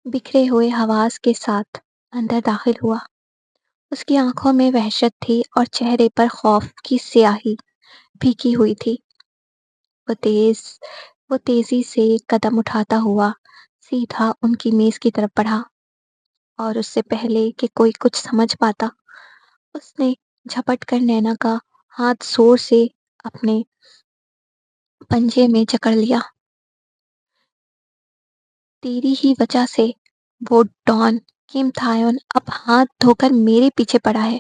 بکھرے ہوئے حواس کے ساتھ اندر داخل ہوا۔ اس کی آنکھوں میں وحشت تھی اور چہرے پر خوف کی سیاہی بھیگی ہوئی تھی۔ وہ تیزی سے قدم اٹھاتا ہوا سیدھا ان کی میز کی طرف بڑھا اور اس سے پہلے کہ کوئی کچھ سمجھ پاتا، اس نے جھپٹ کر نینا کا ہاتھ زور سے اپنے پنجے میں جکڑ لیا۔ تیری ہی وجہ سے وہ ڈان کیم تھایون اب ہاتھ دھو کر میرے پیچھے پڑا ہے۔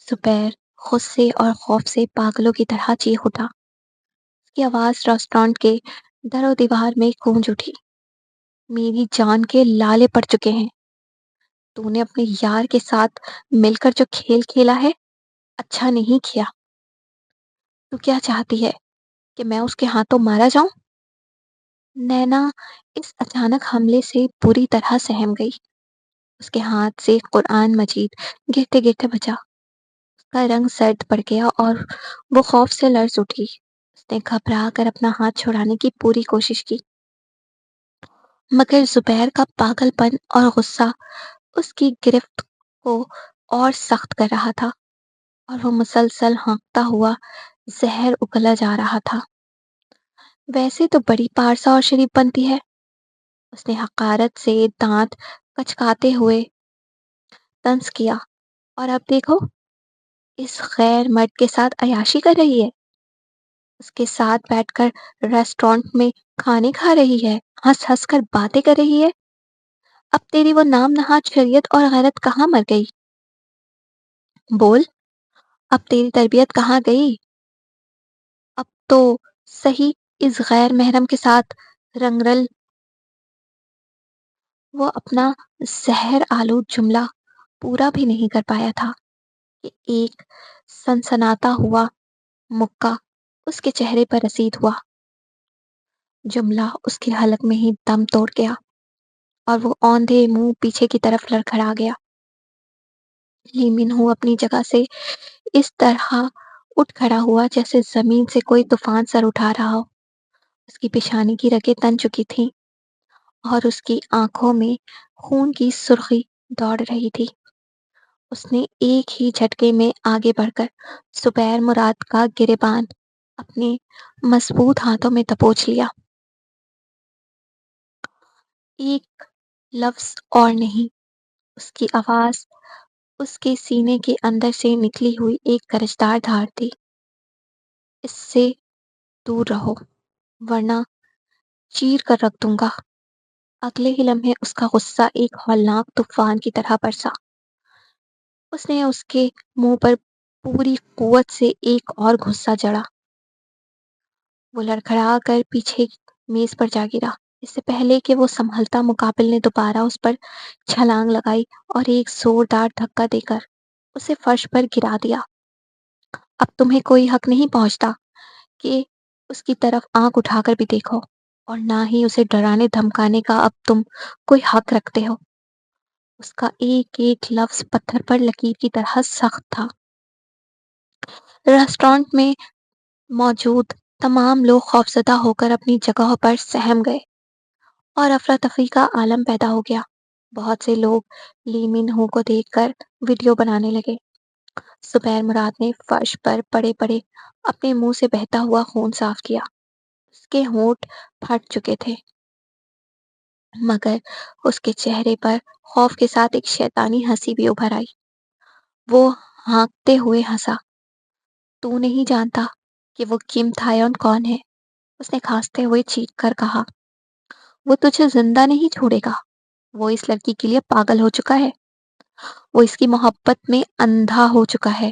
زبیر غصے اور خوف سے پاگلوں کی طرح چیخ اٹھا۔ اس کی آواز ریسٹورانٹ کے در و دیوار میں گونج اٹھی۔ میری جان کے لالے پڑ چکے ہیں۔ تو نے اپنے یار کے ساتھ مل کر جو کھیل کھیلا ہے، اچھا نہیں کیا۔ تو کیا چاہتی ہے کہ میں اس کے ہاتھوں مارا جاؤں؟ نینا اس اچانک حملے سے پوری طرح سہم گئی۔ اس کے ہاتھ سے قرآن مجید گرتے گرتے بچا۔ اس کا رنگ سرد پڑ گیا اور وہ خوف سے لرز اٹھی۔ اس نے گھبرا کر اپنا ہاتھ چھڑانے کی پوری کوشش کی، مگر زبیر کا پاگل پن اور غصہ اس کی گرفت کو اور سخت کر رہا تھا اور وہ مسلسل ہانکتا ہوا زہر اگلا جا رہا تھا۔ ویسے تو بڑی پارسا اور شریف بنتی ہے، اس نے حقارت سے دانت کچکاتے ہوئے طنز کیا، اور اب دیکھو اس غیر مرد کے ساتھ عیاشی کر رہی ہے، اس کے ساتھ بیٹھ کر ریسٹورانٹ میں کھانے کھا رہی ہے، ہنس ہنس کر باتیں کر رہی ہے۔ اب تیری وہ نام نہاد شریعت اور غیرت کہاں مر گئی؟ بول، اب تیری تربیت کہاں گئی؟ اب تو صحیح اس غیر محرم کے ساتھ رنگرل۔ وہ اپنا زہر آلود جملہ پورا بھی نہیں کر پایا تھا کہ ایک سنسناتا ہوا مکہ اس کے چہرے پر رسید ہوا۔ جملہ اس کے حلق میں ہی دم توڑ گیا اور وہ اوندھے منہ پیچھے کی طرف لڑکھڑا گیا۔ لی من ہو اپنی جگہ سے اس طرح اٹھ کھڑا ہوا جیسے زمین سے کوئی طوفان سر اٹھا رہا ہو۔ اس کی پیشانی کی رگیں تن چکی تھیں اور اس کی آنکھوں میں خون کی سرخی دوڑ رہی تھی۔ اس نے ایک ہی جھٹکے میں آگے بڑھ کر زبیر مراد کا گریبان اپنے مضبوط ہاتھوں میں دبوچ لیا۔ ایک لفظ اور نہیں، اس کی آواز اس کے سینے کے اندر سے نکلی ہوئی ایک گرجدار دھار تھی۔ اس سے دور رہو ورنہ چیر کر رکھ دوں گا۔ اگلے ہی لمحے اس کا غصہ ایک ہولناک طوفان کی طرح برسا۔ اس نے اس کے منہ پر پوری قوت سے ایک اور غصہ جڑا۔ وہ لڑکھڑا کر پیچھے میز پر جا گرا۔ اس سے پہلے کہ وہ سنبھلتا، مقابل نے دوبارہ اس پر چھلانگ لگائی اور ایک زوردار دھکا دے کر اسے فرش پر گرا دیا۔ اب تمہیں کوئی حق نہیں پہنچتا کہ اس کی طرف آنکھ اٹھا کر بھی دیکھو، اور نہ ہی اسے ڈرانے دھمکانے کا اب تم کوئی حق رکھتے ہو۔ اس کا ایک ایک لفظ پتھر پر لکیر کی طرح سخت تھا۔ ریسٹورانٹ میں موجود تمام لوگ خوفزدہ ہو کر اپنی جگہوں پر سہم گئے اور افراتفری کا عالم پیدا ہو گیا۔ بہت سے لوگ لی من ہو کو دیکھ کر ویڈیو بنانے لگے۔ زبیر مراد نے فرش پر پڑے پڑے اپنے منہ سے بہتا ہوا خون صاف کیا۔ اس کے ہونٹ پھٹ چکے تھے، مگر اس کے چہرے پر خوف کے ساتھ ایک شیطانی ہنسی بھی ابھر آئی۔ وہ ہانکتے ہوئے ہنسا۔ تو نہیں جانتا کہ وہ کم تھایون کون ہے؟ اس نے کھانستے ہوئے چیخ کر کہا۔ وہ تجھے زندہ نہیں چھوڑے گا۔ وہ اس لڑکی کے لیے پاگل ہو چکا ہے۔ وہ اس کی محبت میں اندھا ہو چکا ہے۔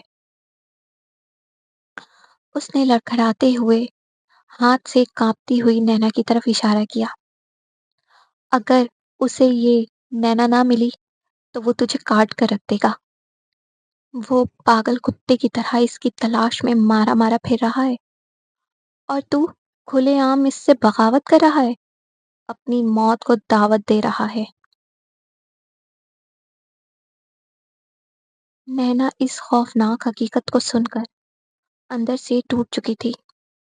اس نے لڑکھڑاتے ہوئے ہاتھ سے کانپتی ہوئی نینا کی طرف اشارہ کیا۔ اگر اسے یہ نینا نہ ملی تو وہ تجھے کاٹ کر رکھ دے گا۔ وہ پاگل کتے کی طرح اس کی تلاش میں مارا مارا پھر رہا ہے، اور تو کھلے عام اس سے بغاوت کر رہا ہے، اپنی موت کو دعوت دے رہا ہے۔ نینا اس خوفناک حقیقت کو سن کر اندر سے ٹوٹ چکی تھی۔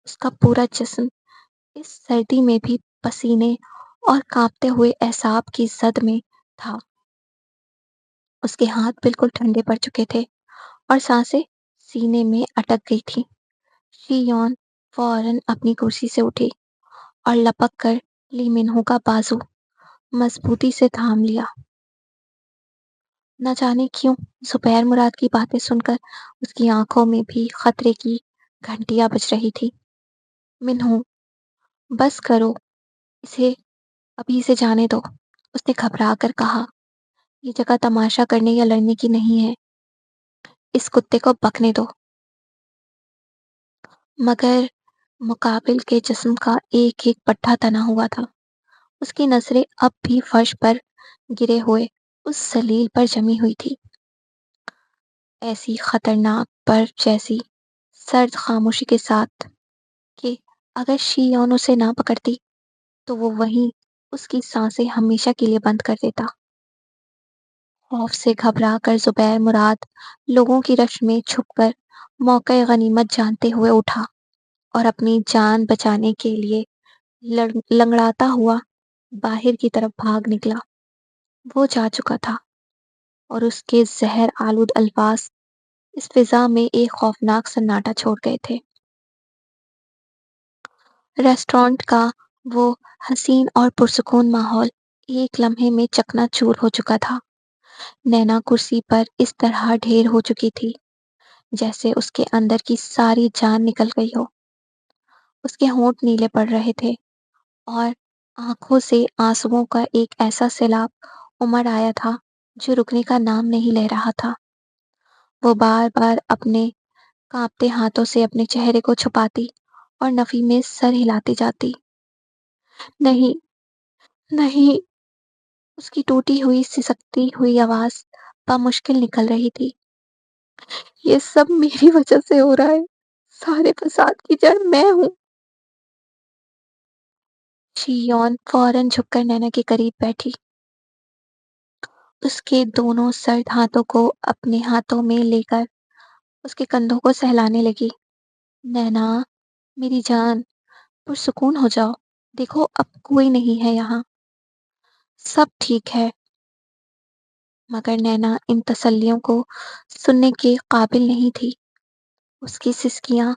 اس کا پورا جسم اس سردی میں بھی پسینے اور کانپتے ہوئے اعصاب کی زد میں تھا۔ اس کے ہاتھ بالکل ٹھنڈے پڑ چکے تھے اور سانسیں سینے میں اٹک گئی تھی۔ شی یون فوراً اپنی کرسی سے اٹھی اور لپک کر لی منہو کا بازو مضبوطی سے تھام لیا۔ نہ جانے کیوں زبیر مراد کی باتیں سن کر اس کی آنکھوں میں بھی خطرے کی گھنٹیاں بج رہی تھی۔ منہو، بس کرو، اسے ابھی سے جانے دو، اس نے گھبرا کر کہا۔ یہ جگہ تماشا کرنے یا لڑنے کی نہیں ہے، اس کتے کو بکنے دو۔ مگر مقابل کے جسم کا ایک ایک پٹھا تنا ہوا تھا۔ اس کی نظریں اب بھی فرش پر گرے ہوئے اس ذلیل پر جمی ہوئی تھی، ایسی خطرناک برف جیسی سرد خاموشی کے ساتھ کہ اگر شی یون اسے نہ پکڑتی تو وہ وہیں اس کی سانسیں ہمیشہ کے لیے بند کر دیتا۔ خوف سے گھبرا کر زبیر مراد لوگوں کی رش میں چھپ کر موقع غنیمت جانتے ہوئے اٹھا اور اپنی جان بچانے کے لیے لنگڑاتا ہوا باہر کی طرف بھاگ نکلا۔ وہ جا چکا تھا اور اس کے زہر آلود الفاظ اس فضا میں ایک خوفناک سناٹا چھوڑ گئے تھے۔ ریسٹورانٹ کا وہ حسین اور پرسکون ماحول ایک لمحے میں چکنا چور ہو چکا تھا۔ نینا کرسی پر اس طرح ڈھیر ہو چکی تھی جیسے اس کے اندر کی ساری جان نکل گئی ہو۔ اس کے ہونٹ نیلے پڑ رہے تھے اور آنکھوں سے آنسوؤں کا ایک ایسا سیلاب امڑ آیا تھا جو رکنے کا نام نہیں لے رہا تھا۔ وہ بار بار اپنے کانپتے ہاتھوں سے اپنے چہرے کو چھپاتی اور نفی میں سر ہلاتی جاتی۔ نہیں، نہیں، اس کی ٹوٹی ہوئی سسکتی ہوئی آواز بامشکل نکل رہی تھی۔ یہ سب میری وجہ سے ہو رہا ہے، سارے فساد کی جڑ میں ہوں۔ شی یون فوراً جھک کر نینا کے قریب بیٹھی۔ اس کے دونوں سرد ہاتھوں کو اپنے ہاتھوں میں لے کر اس کے کندھوں کو سہلانے لگی۔ نینا، میری جان، پرسکون ہو جاؤ، دیکھو اب کوئی نہیں ہے یہاں، سب ٹھیک ہے۔ مگر نینا ان تسلیوں کو سننے کے قابل نہیں تھی۔ اس کی سسکیاں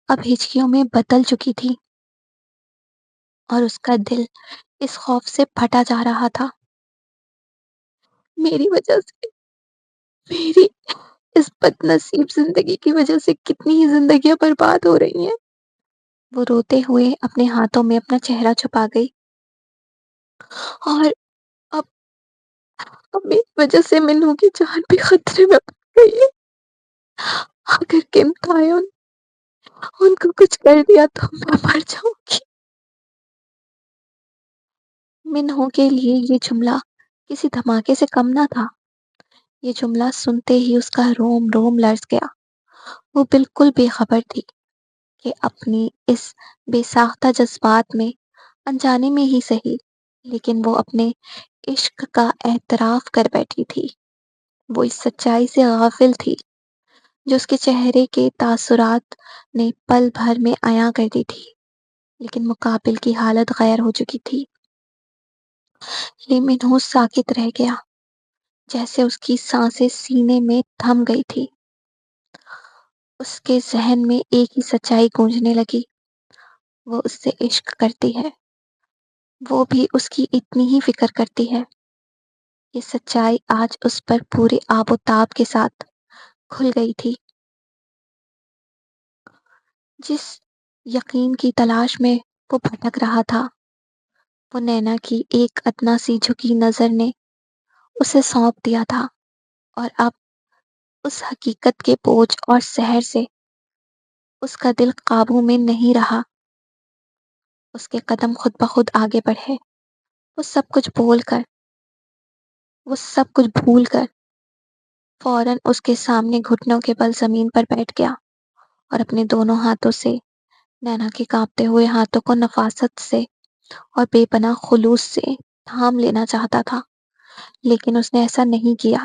اب ہچکیوں میں بدل چکی تھی اور اس کا دل اس خوف سے پھٹا جا رہا تھا۔ میری وجہ سے، میری اس بد نصیب زندگی کی وجہ سے کتنی ہی زندگیاں برباد ہو رہی ہیں۔ وہ روتے ہوئے اپنے ہاتھوں میں اپنا چہرہ چھپا گئی۔ اور اب اب میری وجہ سے منو کی جان بھی خطرے میں پڑ گئی ہے۔ اگر کم تھا ان کو کچھ کر دیا تو میں مر جاؤں گی۔ منہو کے لیے یہ جملہ کسی دھماکے سے کم نہ تھا۔ یہ جملہ سنتے ہی اس کا روم روم لرز گیا۔ وہ بالکل بے خبر تھی کہ اپنی اس بے ساختہ جذبات میں انجانے میں ہی صحیح، لیکن وہ اپنے عشق کا اعتراف کر بیٹھی تھی۔ وہ اس سچائی سے غافل تھی جو اس کے چہرے کے تاثرات نے پل بھر میں عیاں کر دی تھی، لیکن مقابل کی حالت غیر ہو چکی تھی۔ لیمن ہو ساکت رہ گیا، جیسے اس کی سانسیں سینے میں تھم گئی تھی۔ اس کے ذہن میں ایک ہی سچائی گونجنے لگی، وہ اس سے عشق کرتی ہے، وہ بھی اس کی اتنی ہی فکر کرتی ہے۔ یہ سچائی آج اس پر پورے آب و تاب کے ساتھ کھل گئی تھی۔ جس یقین کی تلاش میں وہ بھٹک رہا تھا، وہ نینا کی ایک ادنا سی جھکی نظر نے اسے سونپ دیا تھا، اور اب اس حقیقت کے بوجھ اور سحر سے اس کا دل قابو میں نہیں رہا۔ اس کے قدم خود بخود آگے بڑھے۔ وہ سب کچھ وہ سب کچھ بھول کر فوراً اس کے سامنے گھٹنوں کے بل زمین پر بیٹھ گیا اور اپنے دونوں ہاتھوں سے نینا کے کانپتے ہوئے ہاتھوں کو نفاست سے اور بے پناہ خلوص سے تھام لینا چاہتا تھا، لیکن اس نے ایسا نہیں کیا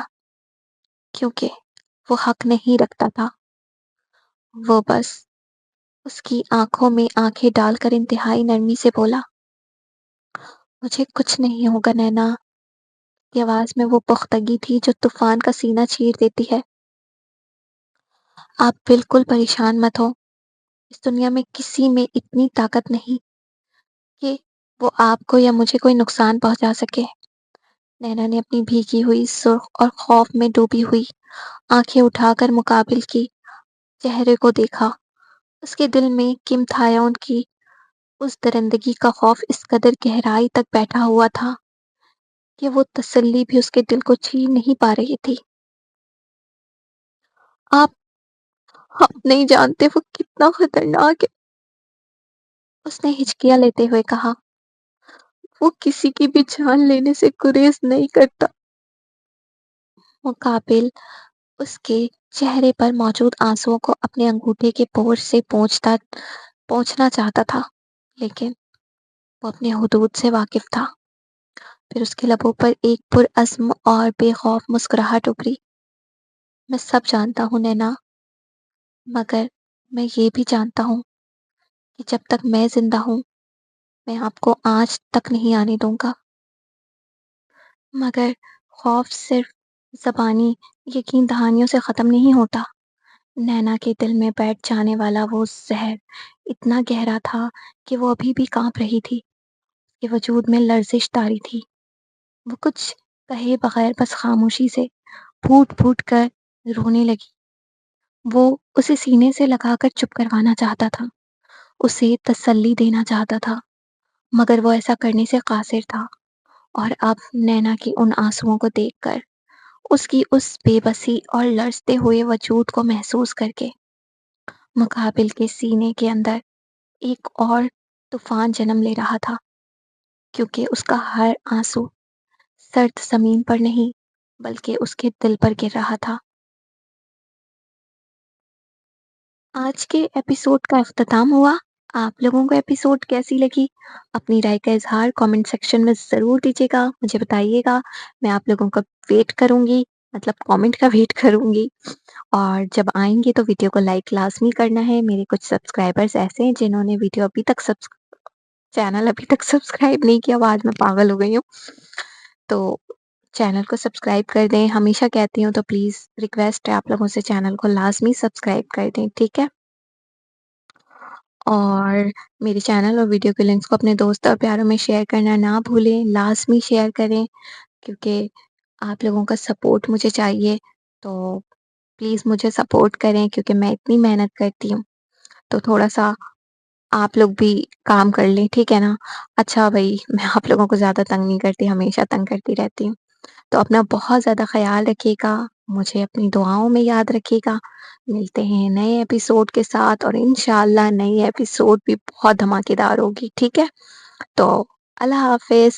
کیونکہ وہ حق نہیں رکھتا تھا۔ وہ بس اس کی آنکھوں میں آنکھیں ڈال کر انتہائی نرمی سے بولا، مجھے کچھ نہیں ہوگا نینا۔ کی آواز میں وہ پختگی تھی جو طوفان کا سینہ چیر دیتی ہے۔ آپ بالکل پریشان مت ہو، اس دنیا میں کسی میں اتنی طاقت نہیں کہ وہ آپ کو یا مجھے کوئی نقصان پہنچا سکے۔ نینا نے اپنی بھیگی ہوئی سرخ اور خوف میں ڈوبی ہوئی آنکھیں اٹھا کر مقابل کی چہرے کو دیکھا۔ اس کے دل میں کم تھایون کی اس درندگی کا خوف اس قدر گہرائی تک بیٹھا ہوا تھا کہ وہ تسلی بھی اس کے دل کو چھین نہیں پا رہی تھی۔ آپ آپ نہیں جانتے وہ کتنا خطرناک ہے، اس نے ہچکیاں لیتے ہوئے کہا۔ وہ کسی کی بھی جان لینے سے گریز نہیں کرتا۔ مقابل اس کے چہرے پر موجود آنسوؤں کو اپنے انگوٹھے کے بورڈ سے پہنچنا چاہتا تھا، لیکن وہ اپنے حدود سے واقف تھا۔ پھر اس کے لبوں پر ایک پرعزم اور بے خوف مسکراہٹ ابھری۔ میں سب جانتا ہوں نینا، مگر میں یہ بھی جانتا ہوں کہ جب تک میں زندہ ہوں میں آپ کو آج تک نہیں آنے دوں گا۔ مگر خوف صرف زبانی یقین دہانیوں سے ختم نہیں ہوتا۔ نینا کے دل میں بیٹھ جانے والا وہ زہر اتنا گہرا تھا کہ وہ ابھی بھی کانپ رہی تھی، کہ وجود میں لرزش طاری تھی۔ وہ کچھ کہے بغیر بس خاموشی سے پھوٹ پھوٹ کر رونے لگی۔ وہ اسے سینے سے لگا کر چپ کروانا چاہتا تھا، اسے تسلی دینا چاہتا تھا، مگر وہ ایسا کرنے سے قاصر تھا۔ اور اب نینا کی ان آنسوؤں کو دیکھ کر، اس کی اس بے بسی اور لرزتے ہوئے وجود کو محسوس کر کے، مقابل کے سینے کے اندر ایک اور طوفان جنم لے رہا تھا، کیونکہ اس کا ہر آنسو سرد زمین پر نہیں بلکہ اس کے دل پر گر رہا تھا۔ آج کے ایپیسوڈ کا اختتام ہوا۔ آپ لوگوں کو ایپیسوڈ کیسی لگی؟ اپنی رائے کا اظہار کامنٹ سیکشن میں ضرور دیجیے گا، مجھے بتائیے گا۔ میں آپ لوگوں کا ویٹ کروں گی، مطلب کامنٹ کا ویٹ کروں گی۔ اور جب آئیں گے تو ویڈیو کو لائک لازمی کرنا ہے۔ میرے کچھ سبسکرائبرز ایسے ہیں جنہوں نے چینل ابھی تک سبسکرائب نہیں کیا، آج میں پاگل ہو گئی ہوں۔ تو چینل کو سبسکرائب کر دیں، ہمیشہ کہتی ہوں تو پلیز ریکویسٹ ہے آپ لوگوں سے چینل کو لازمی سبسکرائب کر دیں، ٹھیک ہے؟ اور میرے چینل اور ویڈیو کے لنکس کو اپنے دوست اور پیاروں میں شیئر کرنا نہ بھولیں، لازمی شیئر کریں، کیونکہ آپ لوگوں کا سپورٹ مجھے چاہیے۔ تو پلیز مجھے سپورٹ کریں، کیونکہ میں اتنی محنت کرتی ہوں، تو تھوڑا سا آپ لوگ بھی کام کر لیں، ٹھیک ہے نا؟ اچھا بھائی، میں آپ لوگوں کو زیادہ تنگ نہیں کرتی، ہمیشہ تنگ کرتی رہتی ہوں۔ تو اپنا بہت زیادہ خیال رکھیے گا، مجھے اپنی دعاؤں میں یاد رکھیے گا۔ ملتے ہیں نئے ایپیسوڈ کے ساتھ، اور انشاءاللہ نئی ایپیسوڈ بھی بہت دھماکے دار ہوگی، ٹھیک ہے؟ تو اللہ حافظ۔